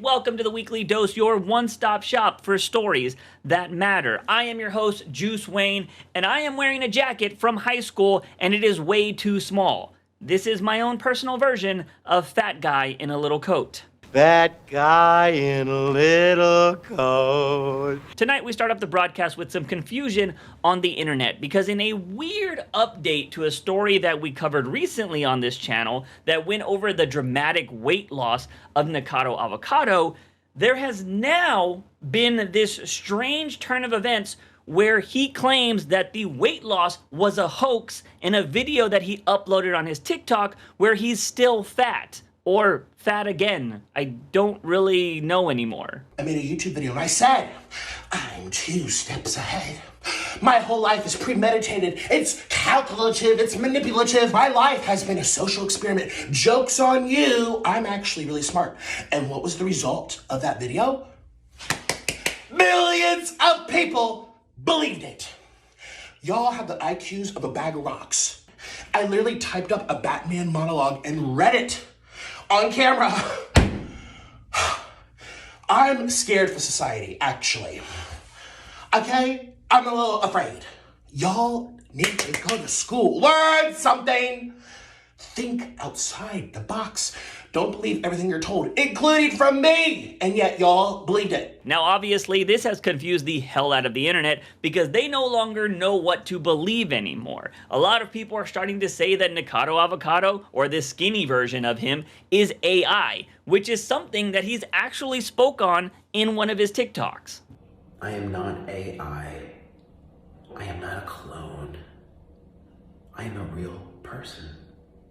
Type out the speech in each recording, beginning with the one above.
welcome to the Weekly Dose, your one-stop shop for stories that matter. I am your host, Juice Wayne, and I am wearing a jacket from high school, and it is way too small. This is my own personal version of Fat Guy in a Little Coat. Fat guy in a little coat. Tonight we start off the broadcast with some confusion on the internet because in a weird update to a story that we covered recently on this channel that went over the dramatic weight loss of Nickcado Avacado, there has now been this strange turn of events where he claims that the weight loss was a hoax in a video that he uploaded on his TikTok where he's still fat. Or fat again. I don't really know anymore. I made a YouTube video and I said, I'm 2 steps ahead. My whole life is premeditated. It's calculative. It's manipulative. My life has been a social experiment. Joke's on you. I'm actually really smart. And what was the result of that video? Millions of people believed it. Y'all have the IQs of a bag of rocks. I literally typed up a Batman monologue and read it. On camera. I'm scared for society, actually. Okay? I'm a little afraid. Y'all need to go to school. Learn something. Think outside the box. Don't believe everything you're told, including from me. And yet, y'all believed it. Now, obviously, this has confused the hell out of the internet because they no longer know what to believe anymore. A lot of people are starting to say that Nickcado Avacado, or this skinny version of him, is AI, which is something that he's actually spoke on in one of his TikToks. I am not AI. I am not a clone. I am a real person.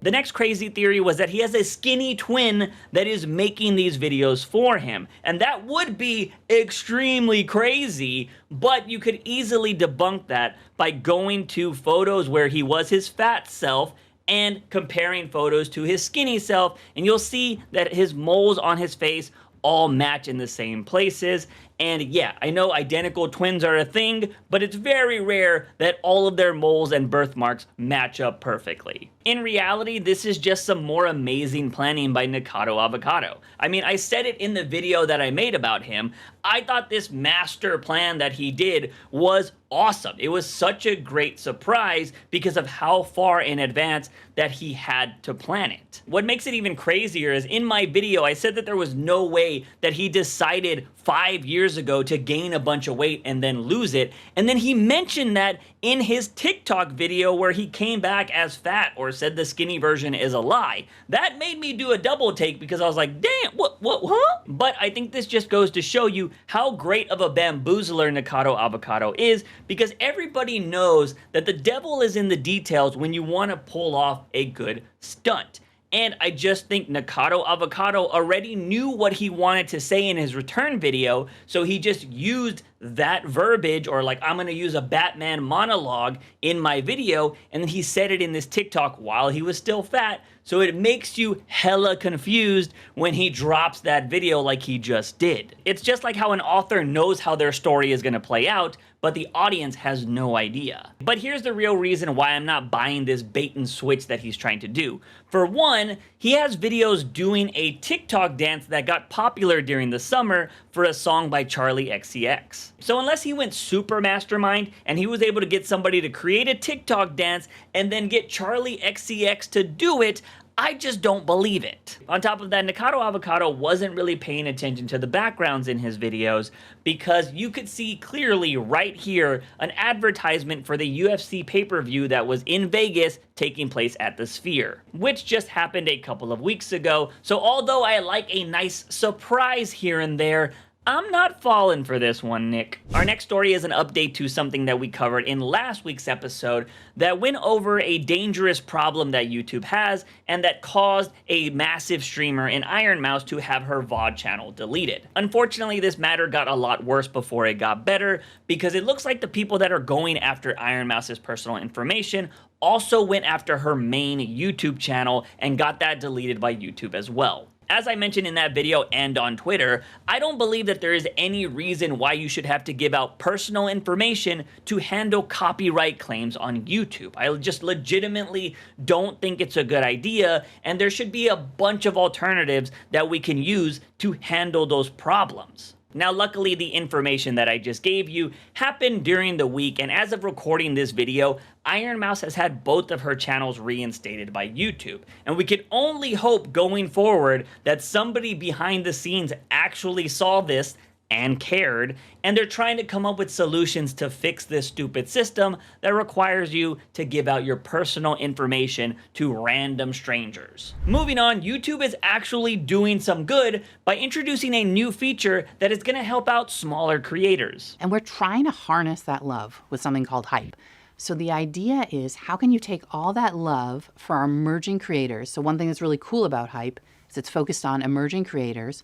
The next crazy theory was that he has a skinny twin that is making these videos for him. And that would be extremely crazy, but you could easily debunk that by going to photos where he was his fat self and comparing photos to his skinny self, and you'll see that his moles on his face all match in the same places. And yeah, I know identical twins are a thing, but it's very rare that all of their moles and birthmarks match up perfectly. In reality, this is just some more amazing planning by Nickcado Avacado. I mean, I said it in the video that I made about him. I thought this master plan that he did was awesome. It was such a great surprise because of how far in advance that he had to plan it. What makes it even crazier is in my video, I said that there was no way that he decided 5 years ago to gain a bunch of weight and then lose it. And then he mentioned that in his TikTok video where he came back as fat or said the skinny version is a lie. That made me do a double take because I was like, damn, what, huh? But I think this just goes to show you how great of a bamboozler Nickcado Avacado is, because everybody knows that the devil is in the details when you want to pull off a good stunt. And I just think Nickcado Avacado already knew what he wanted to say in his return video, so he just used that verbiage, or like, I'm gonna use a Batman monologue in my video, and then he said it in this TikTok while he was still fat, so it makes you hella confused when he drops that video like he just did. It's just like how an author knows how their story is gonna play out, but the audience has no idea. But here's the real reason why I'm not buying this bait and switch that he's trying to do. For one, he has videos doing a TikTok dance that got popular during the summer for a song by Charli XCX. So unless he went super mastermind and he was able to get somebody to create a TikTok dance and then get Charli XCX to do it, I just don't believe it. On top of that, Nickcado Avacado wasn't really paying attention to the backgrounds in his videos because you could see clearly right here an advertisement for the UFC pay-per-view that was in Vegas taking place at the Sphere, which just happened a couple of weeks ago. So although I like a nice surprise here and there, I'm not falling for this one, Nick. Our next story is an update to something that we covered in last week's episode that went over a dangerous problem that YouTube has and that caused a massive streamer in IronMouse to have her VOD channel deleted. Unfortunately, this matter got a lot worse before it got better because it looks like the people that are going after IronMouse's personal information also went after her main YouTube channel and got that deleted by YouTube as well. As I mentioned in that video and on Twitter, I don't believe that there is any reason why you should have to give out personal information to handle copyright claims on YouTube. I just legitimately don't think it's a good idea, and there should be a bunch of alternatives that we can use to handle those problems. Now, luckily, the information that I just gave you happened during the week, and as of recording this video, IronMouse has had both of her channels reinstated by YouTube. And we can only hope going forward that somebody behind the scenes actually saw this and cared, and they're trying to come up with solutions to fix this stupid system that requires you to give out your personal information to random strangers. Moving on, YouTube is actually doing some good by introducing a new feature that is gonna help out smaller creators. And we're trying to harness that love with something called hype. So the idea is, how can you take all that love for our emerging creators? So one thing that's really cool about hype is it's focused on emerging creators.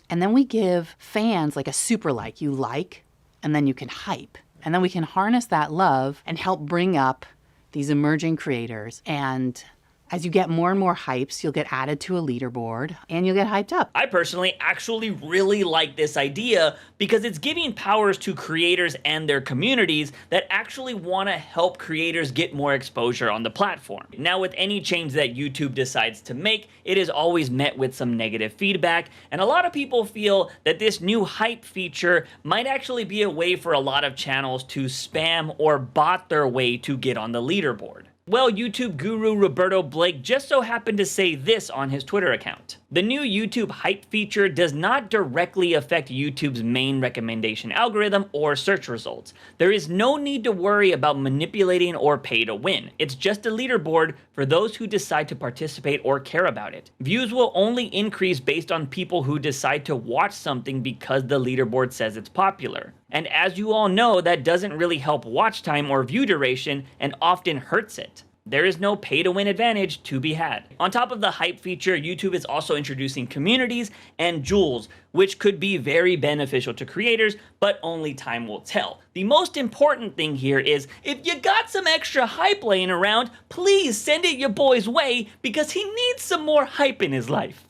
And then we give fans like a super like. You like, and then you can hype. And then we can harness that love and help bring up these emerging creators. And as you get more and more hypes, you'll get added to a leaderboard and you'll get hyped up. I personally actually really like this idea because it's giving powers to creators and their communities that actually want to help creators get more exposure on the platform. Now, with any change that YouTube decides to make, it is always met with some negative feedback, and a lot of people feel that this new hype feature might actually be a way for a lot of channels to spam or bot their way to get on the leaderboard. Well, YouTube guru Roberto Blake just so happened to say this on his Twitter account. The new YouTube hype feature does not directly affect YouTube's main recommendation algorithm or search results. There is no need to worry about manipulating or pay to win. It's just a leaderboard for those who decide to participate or care about it. Views will only increase based on people who decide to watch something because the leaderboard says it's popular. And as you all know, that doesn't really help watch time or view duration and often hurts it. There is no pay-to-win advantage to be had. On top of the hype feature, YouTube is also introducing communities and jewels, which could be very beneficial to creators, but only time will tell. The most important thing here is, if you got some extra hype laying around, please send it your boy's way, because he needs some more hype in his life.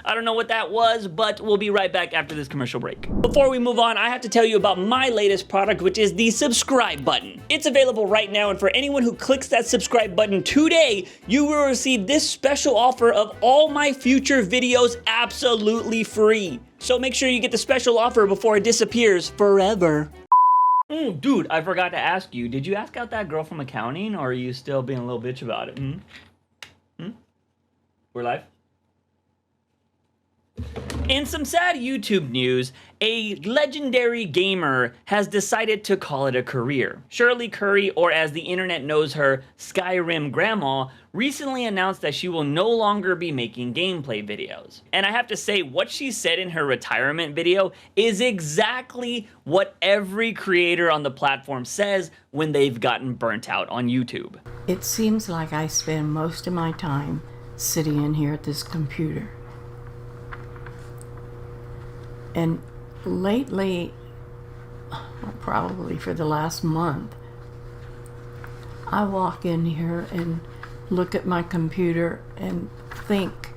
I don't know what that was, but we'll be right back after this commercial break. Before we move on, I have to tell you about my latest product, which is the subscribe button. It's available right now, and for anyone who clicks that subscribe button today, you will receive this special offer of all my future videos absolutely free. So make sure you get the special offer before it disappears forever. Dude, I forgot to ask you, did you ask out that girl from accounting, or are you still being a little bitch about it? We're live? In some sad YouTube news, a legendary gamer has decided to call it a career. Shirley Curry, or as the internet knows her, Skyrim Grandma, recently announced that she will no longer be making gameplay videos. And I have to say, what she said in her retirement video is exactly what every creator on the platform says when they've gotten burnt out on YouTube. It seems like I spend most of my time sitting in here at this computer. And lately, probably for the last month, I walk in here and look at my computer and think,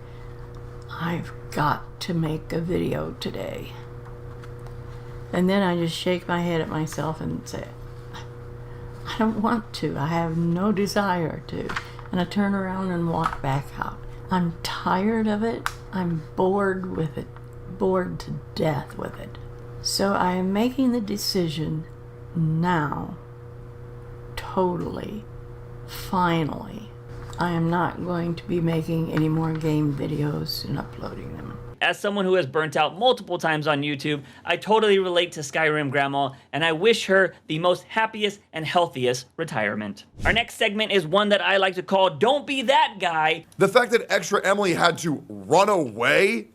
I've got to make a video today. And then I just shake my head at myself and say, I don't want to. I have no desire to. And I turn around and walk back out. I'm tired of it. I'm bored with it. Bored to death with it. So I am making the decision now, totally, finally, I am not going to be making any more game videos and uploading them. As someone who has burnt out multiple times on YouTube, I totally relate to Skyrim Grandma, and I wish her the most happiest and healthiest retirement. Our next segment is one that I like to call Don't Be That Guy. The fact that Extra Emily had to run away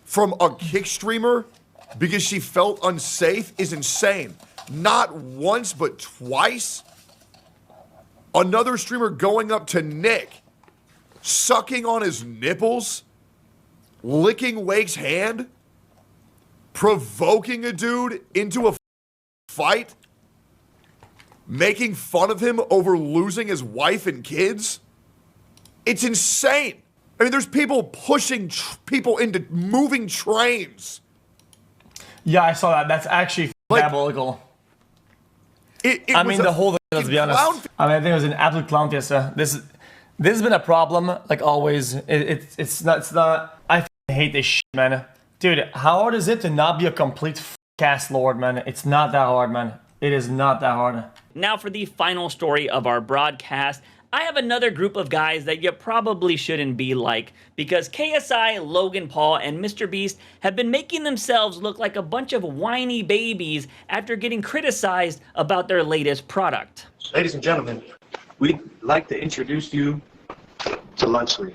from a kick streamer because she felt unsafe is insane. Not once, but twice. Another streamer going up to Nick, sucking on his nipples, licking Wake's hand, provoking a dude into a fight, making fun of him over losing his wife and kids. It's insane. I mean, there's people pushing people into moving trains. Yeah, I saw that. That's actually Like, diabolical. I mean, the whole thing, let's be honest. I mean, I think it was an absolute clown fiesta. This has been a problem, like always. It's not. I hate this shit, man. Dude, how hard is it to not be a complete cast lord, man? It's not that hard, man. It is not that hard. Now for the final story of our broadcast. I have another group of guys that you probably shouldn't be like, because KSI, Logan Paul, and MrBeast have been making themselves look like a bunch of whiny babies after getting criticized about their latest product. Ladies and gentlemen, we'd like to introduce you to Lunchly.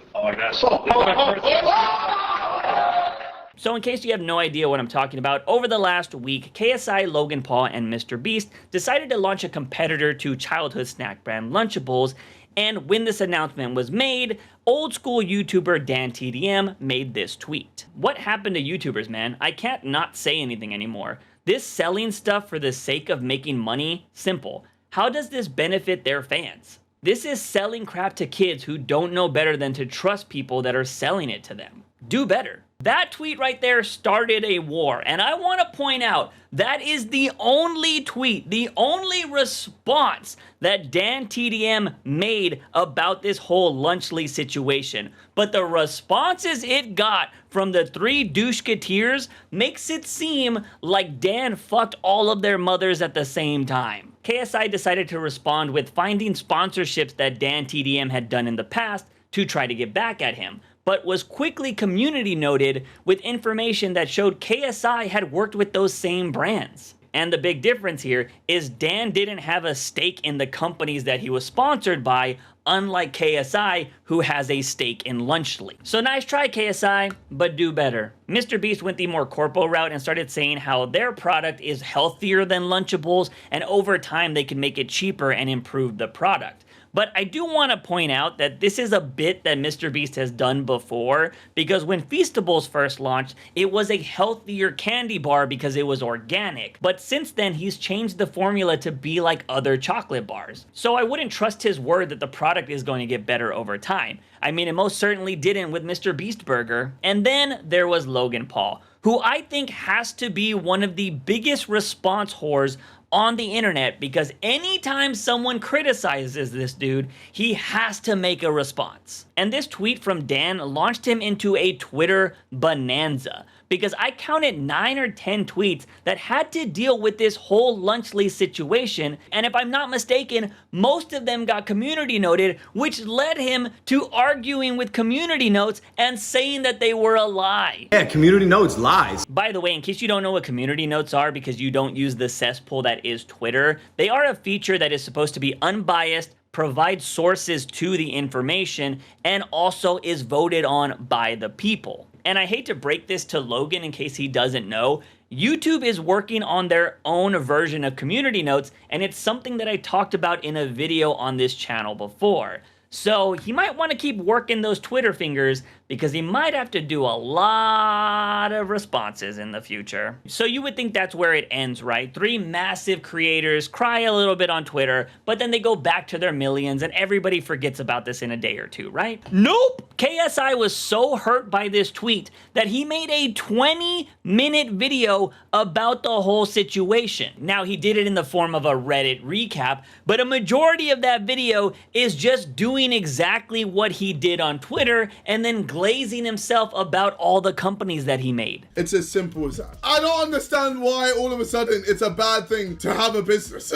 So in case you have no idea what I'm talking about, over the last week, KSI, Logan Paul, and MrBeast decided to launch a competitor to childhood snack brand Lunchables, and when this announcement was made, old school YouTuber DANTDM made this tweet. What happened to YouTubers, man? I can't not say anything anymore. This selling stuff for the sake of making money? Simple. How does this benefit their fans? This is selling crap to kids who don't know better than to trust people that are selling it to them. Do better. That tweet right there started a war, and I want to point out that is the only tweet, the only response that DANTDM made about this whole Lunchly situation. But the responses it got from the three doucheketeers makes it seem like Dan fucked all of their mothers at the same time. KSI decided to respond with finding sponsorships that DANTDM had done in the past to try to get back at him, but was quickly community noted with information that showed KSI had worked with those same brands. And the big difference here is Dan didn't have a stake in the companies that he was sponsored by, unlike KSI, who has a stake in Lunchly. So nice try, KSI, but do better. MrBeast went the more corpo route and started saying how their product is healthier than Lunchables, and over time they can make it cheaper and improve the product. But I do want to point out that this is a bit that MrBeast has done before, because when Feastables first launched, it was a healthier candy bar because it was organic. But since then, he's changed the formula to be like other chocolate bars. So I wouldn't trust his word that the product is going to get better over time. I mean, it most certainly didn't with MrBeast Burger. And then there was Logan Paul, who I think has to be one of the biggest response whores on the internet, because anytime someone criticizes this dude, he has to make a response. And this tweet from Dan launched him into a Twitter bonanza, because I counted 9 or 10 tweets that had to deal with this whole Lunchly situation, and if I'm not mistaken, most of them got community noted, which led him to arguing with community notes and saying that they were a lie. Yeah, community notes lies. By the way, in case you don't know what community notes are because you don't use the cesspool that is Twitter, they are a feature that is supposed to be unbiased, provide sources to the information, and also is voted on by the people. And I hate to break this to Logan in case he doesn't know, YouTube is working on their own version of community notes, and it's something that I talked about in a video on this channel before. So he might want to keep working those Twitter fingers, because he might have to do a lot of responses in the future. So you would think that's where it ends, right? 3 massive creators cry a little bit on Twitter, but then they go back to their millions and everybody forgets about this in a day or two, right? Nope! KSI was so hurt by this tweet that he made a 20-minute video about the whole situation. Now, he did it in the form of a Reddit recap, but a majority of that video is just doing exactly what he did on Twitter and then glazing himself about all the companies that he made. It's as simple as that. I don't understand why all of a sudden it's a bad thing to have a business.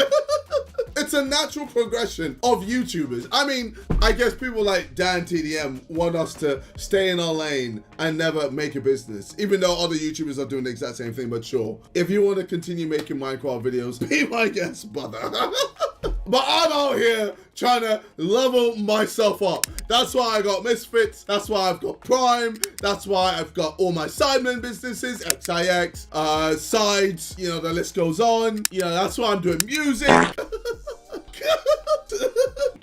It's a natural progression of YouTubers. I mean, I guess people like DANTDM want us to stay in our lane and never make a business, even though other YouTubers are doing the exact same thing, but sure. If you want to continue making Minecraft videos, be my guest, brother. But I'm out here trying to level myself up. That's why I got Misfits. That's why I've got Prime. That's why I've got all my sidemen businesses, XIX, sides, you know, the list goes on. You know, that's why I'm doing music.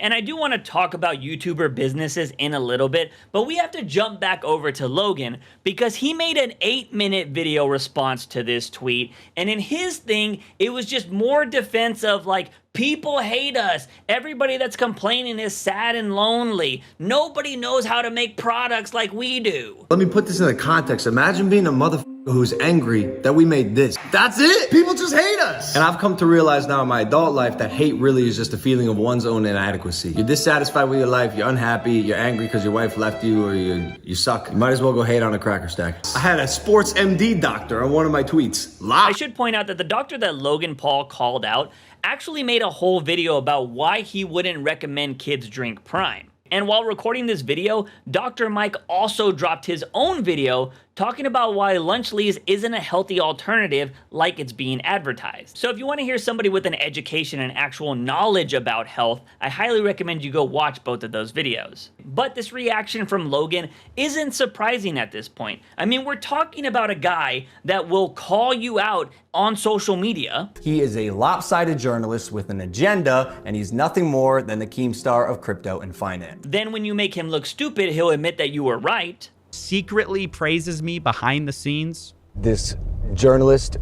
And I do want to talk about YouTuber businesses in a little bit, but we have to jump back over to Logan because he made an 8-minute video response to this tweet, and in his thing, it was just more defense of like, people hate us. Everybody that's complaining is sad and lonely. Nobody knows how to make products like we do. Let me put this in the context. Imagine being a motherfucker who's angry that we made this. That's it. People just hate us. And I've come to realize now in my adult life that hate really is just a feeling of one's own inadequacy. You're dissatisfied with your life, you're unhappy, you're angry because your wife left you, or you suck. You might as well go hate on a cracker stack. I had a sports MD doctor on one of my tweets. I should point out that the doctor that Logan Paul called out actually made a whole video about why he wouldn't recommend kids drink Prime. And while recording this video, Dr. Mike also dropped his own video talking about why Lunchleys isn't a healthy alternative like it's being advertised. So if you want to hear somebody with an education and actual knowledge about health, I highly recommend you go watch both of those videos. But this reaction from Logan isn't surprising at this point. I mean, we're talking about a guy that will call you out on social media. He is a lopsided journalist with an agenda, and he's nothing more than the Keemstar of crypto and finance. Then when you make him look stupid, he'll admit that you were right. Secretly praises me behind the scenes. This journalist,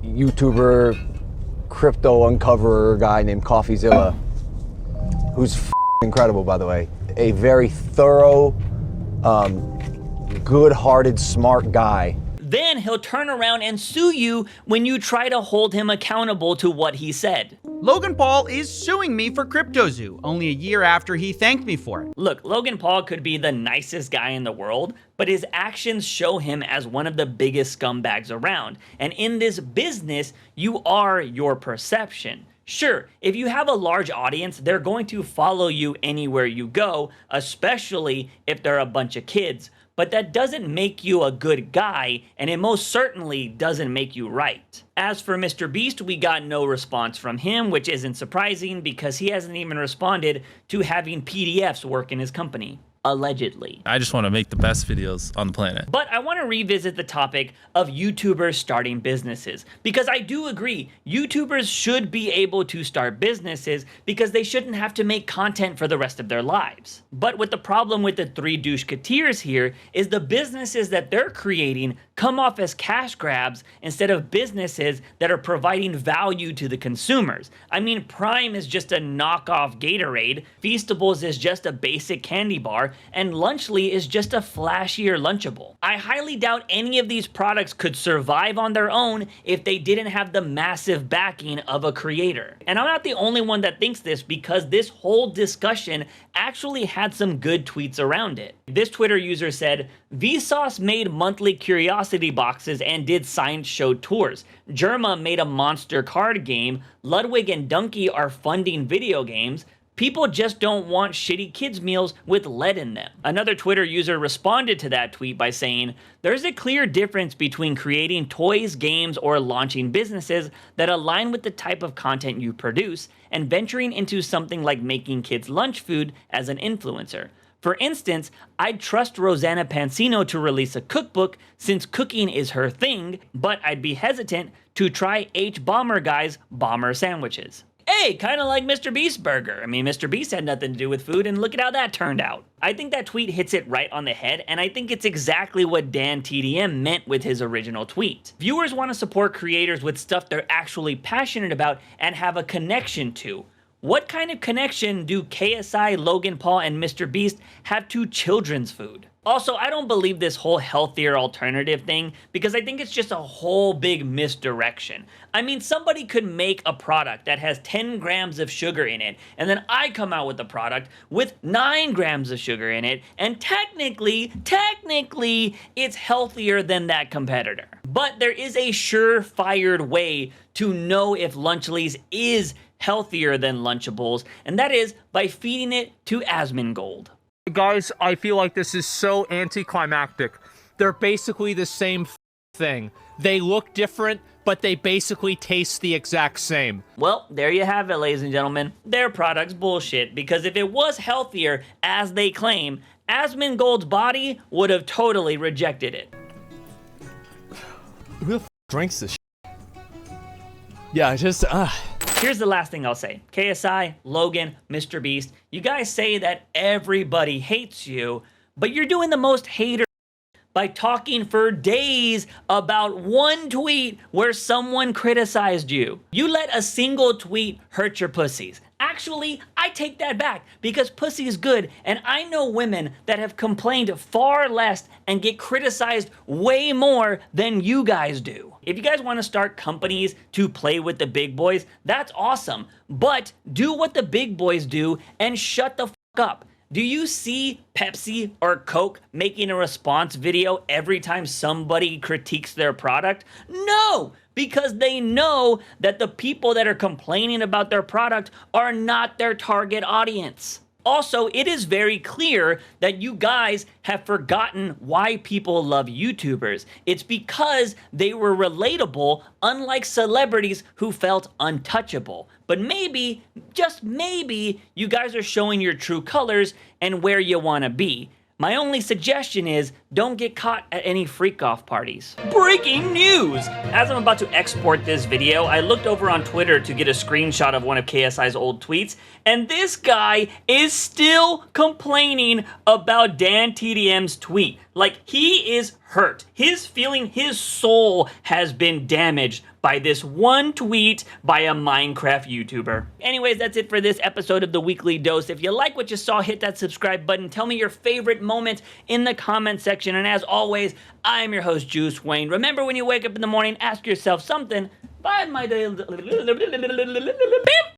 YouTuber, crypto uncoverer guy named CoffeeZilla, who's incredible, by the way. A very thorough, good-hearted, smart guy. Then he'll turn around and sue you when you try to hold him accountable to what he said. Logan Paul is suing me for CryptoZoo, only a year after he thanked me for it. Look, Logan Paul could be the nicest guy in the world, but his actions show him as one of the biggest scumbags around. And in this business, you are your perception. Sure, if you have a large audience, they're going to follow you anywhere you go, especially if they're a bunch of kids. But that doesn't make you a good guy, and it most certainly doesn't make you right. As for MrBeast, we got no response from him, which isn't surprising because he hasn't even responded to having PDFs work in his company. Allegedly. I just want to make the best videos on the planet. But I want to revisit the topic of YouTubers starting businesses, because I do agree, YouTubers should be able to start businesses because they shouldn't have to make content for the rest of their lives. But what the problem with the three doucheketeers here is the businesses that they're creating come off as cash grabs instead of businesses that are providing value to the consumers. I mean, Prime is just a knockoff Gatorade, Feastables is just a basic candy bar, and Lunchly is just a flashier Lunchable. I highly doubt any of these products could survive on their own if they didn't have the massive backing of a creator. And I'm not the only one that thinks this, because this whole discussion actually had some good tweets around it. This Twitter user said, Vsauce made monthly curiosity boxes and did science show tours. Germa made a monster card game. Ludwig and Dunkey are funding video games. People just don't want shitty kids meals with lead in them. Another Twitter user responded to that tweet by saying, there's a clear difference between creating toys, games, or launching businesses that align with the type of content you produce and venturing into something like making kids lunch food as an influencer. For instance, I'd trust Rosanna Pansino to release a cookbook since cooking is her thing, but I'd be hesitant to try H. Bomber Guy's bomber sandwiches. Hey, kind of like MrBeast burger. I mean, MrBeast had nothing to do with food, and look at how that turned out. I think that tweet hits it right on the head, and I think it's exactly what DANTDM meant with his original tweet. Viewers want to support creators with stuff they're actually passionate about and have a connection to. What kind of connection do KSI, Logan Paul, and MrBeast have to children's food? Also, I don't believe this whole healthier alternative thing because I think it's just a whole big misdirection. I mean, somebody could make a product that has 10 grams of sugar in it, and then I come out with a product with 9 grams of sugar in it, and technically, it's healthier than that competitor. But there is a surefire way to know if Lunchleys is healthier than Lunchables, and that is by feeding it to Asmongold. Guys, I feel like this is so anticlimactic. They're basically the same thing. They look different, but they basically taste the exact same. Well, there you have it, ladies and gentlemen. Their product's bullshit, because if it was healthier, as they claim, Asmongold's body would have totally rejected it. Who the f drinks this shit? Yeah, just, Here's the last thing I'll say. KSI, Logan, MrBeast, you guys say that everybody hates you, but you're doing the most hater by talking for days about one tweet where someone criticized you. You let a single tweet hurt your pussies. Actually, I take that back because pussy is good, and I know women that have complained far less and get criticized way more than you guys do. If you guys want to start companies to play with the big boys, that's awesome, but do what the big boys do and shut the fuck up. Do you see Pepsi or Coke making a response video every time somebody critiques their product? No, because they know that the people that are complaining about their product are not their target audience. Also, it is very clear that you guys have forgotten why people love YouTubers. It's because they were relatable, unlike celebrities who felt untouchable. But maybe, just maybe, you guys are showing your true colors and where you want to be. My only suggestion is don't get caught at any freak-off parties. Breaking news! As I'm about to export this video, I looked over on Twitter to get a screenshot of one of KSI's old tweets, and this guy is still complaining about DANTDM's tweet. Like, he is hurt. His soul has been damaged by this one tweet by a Minecraft YouTuber. Anyways, that's it for this episode of the Weekly Dose. If you like what you saw, hit that subscribe button. Tell me your favorite moment in the comment section. And as always, I'm your host, Juice Wayne. Remember, when you wake up in the morning, ask yourself something. Bye, my day.